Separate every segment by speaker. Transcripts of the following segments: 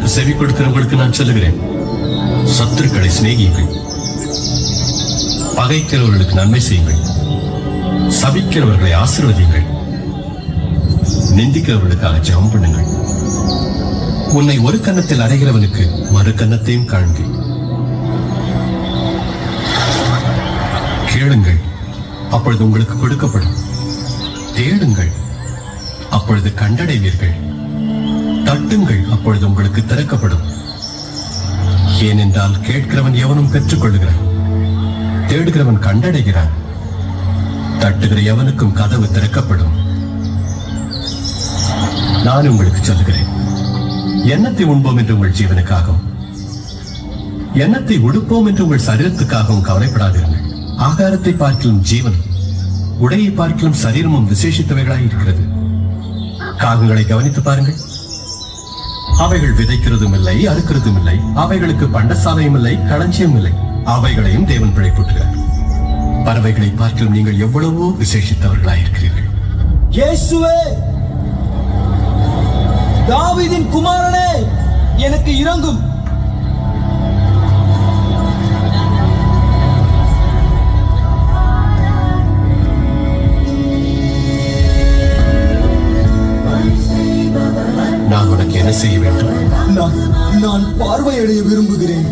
Speaker 1: எனக்கு செவி கொடுக்கிறவங்களுக்கு நான் சொல்லுகிறேன், சத்துருக்களை சிநேகியுங்கள், பகைக்கிறவர்களுக்கு நன்மை செய்யுங்கள், சபிக்கிறவர்களை ஆசீர்வதியுங்கள், நிந்திக்கிறவர்களுக்காக ஜெபம் பண்ணுங்கள். உன்னை ஒரு கன்னத்தில் அறைகிறவனுக்கு மறு கன்னத்தையும் காண்பி. கேளுங்கள், அப்பொழுது உங்களுக்கு கொடுக்கப்படும். தேடுங்கள், அப்பொழுது கண்டடைவீர்கள். தட்டுங்கள், அப்பொழுது உங்களுக்கு திறக்கப்படும். ஏனென்றால் கேட்கிறவன் எவனும் பெற்றுக் கொள்ளுகிறான், தேடுகிறவன் கண்டடைகிறான், தட்டுகிற எவனுக்கும் கதவு திறக்கப்படும். நான் உங்களுக்கு சொல்லுகிறேன், எண்ணத்தை உண்போம் என்று உங்கள் ஜீவனுக்காகவும் எண்ணத்தை உடுப்போம் என்று உங்கள் சரீரத்துக்காகவும் கவலைப்படாதீர்கள். ஆகாரத்தை பார்க்கலும் ஜீவன், உடையை பார்க்கலும் சரீரமும் விசேஷித்தவைகளாய் இருக்கிறது. காகங்களை கவனித்து பாருங்கள், அவைகள் விதைக்கிறதும் இல்லை, அறுக்கிறதும் இல்லை, அவைகளுக்கு பண்டசாலையும் இல்லை, களஞ்சியம் இல்லை, அவைகளையும் தேவன் பிழைப்பூட்டுகிறார். பறவைகளை பார்க்கலும் நீங்கள் எவ்வளவோ விசேஷித்தவர்களாய் இருக்கிறீர்கள்.
Speaker 2: இயேசுவே, தாவீதின் குமாரனே, எனக்கு இரங்கும்.
Speaker 1: நான் உனக்கு என்ன செய்ய வேண்டும்?
Speaker 2: நான் பார்வையடைய விரும்புகிறேன்.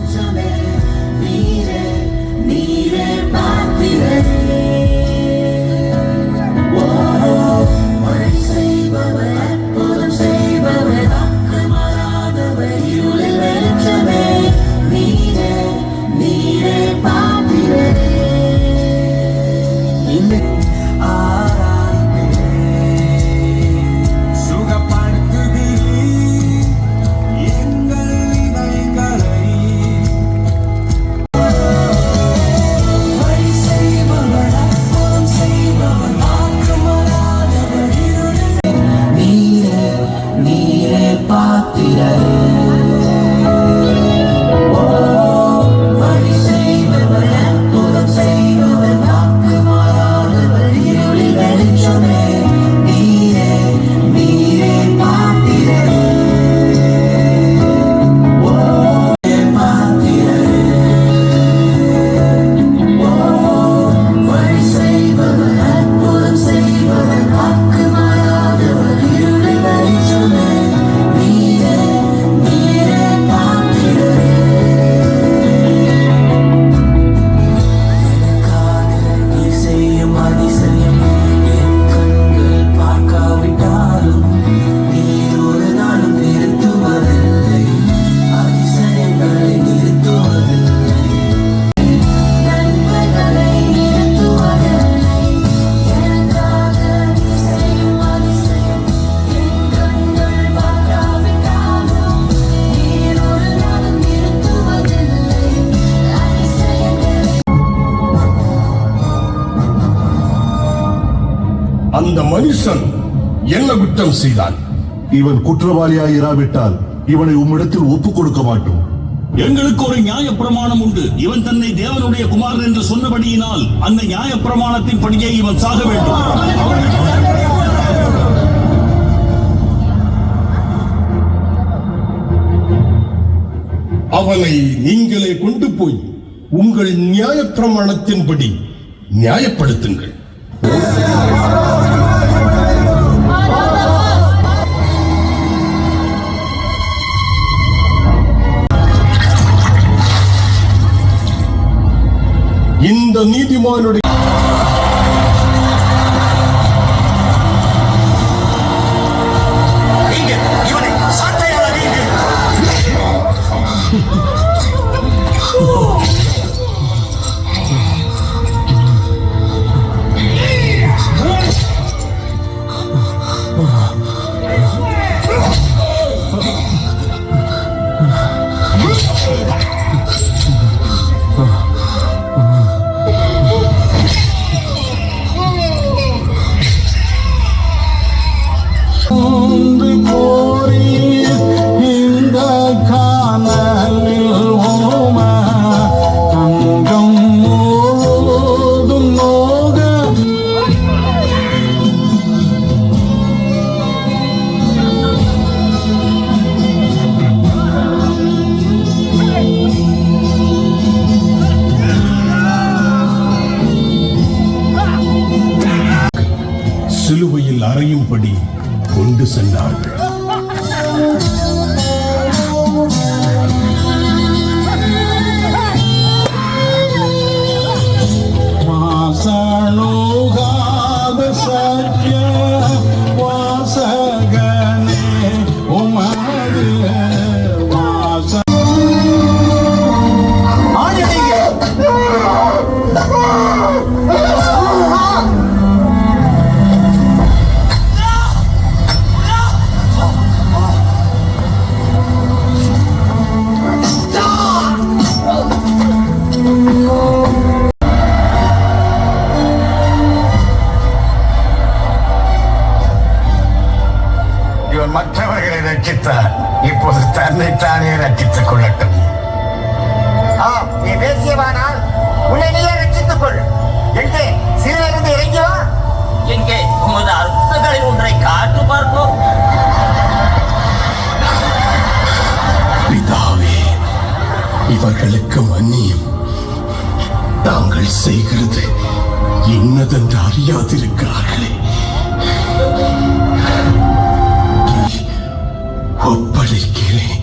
Speaker 3: அந்த மனுஷன் என்ன குற்றம் செய்தான்?
Speaker 4: இவன் குற்றவாளியாய் இராவிட்டால் இவனை உம்மிடத்தில் ஒப்புக் கொடுக்க மாட்டோம்.
Speaker 5: எங்களுக்கு ஒரு நியாய பிரமாணம் உண்டு. இவன் தன்னை தேவனுடைய குமாரன் என்று சொன்னபடியினால் அந்த நியாய பிரமாணத்தின் படியே இவன் சாக வேண்டும்.
Speaker 3: அவனை நீங்களே கொண்டு போய் உங்கள் நியாய பிரமாணத்தின்படி நியாயப்படுத்துங்கள். இந்த நீதிமானுடைய
Speaker 6: இப்போது தன்னைத்தானே ரட்சித்துக் கொள்ளட்டும்.
Speaker 7: நீ பேசியவானால் உன்னை நீயே ரட்சித்துக் கொள். எங்கே சிறையிலிருந்து இறங்கி வா.
Speaker 8: எங்கே உமது அற்புதங்களில் ஒன்றை காட்டு பார்ப்போம்.
Speaker 3: பிதாவே, இவர்களுக்கு மன்னியும். தாங்கள் செய்கிறது இன்னதென்று அறியாதிருக்கிறார்களே. ஒப்படைக்கிறேன்.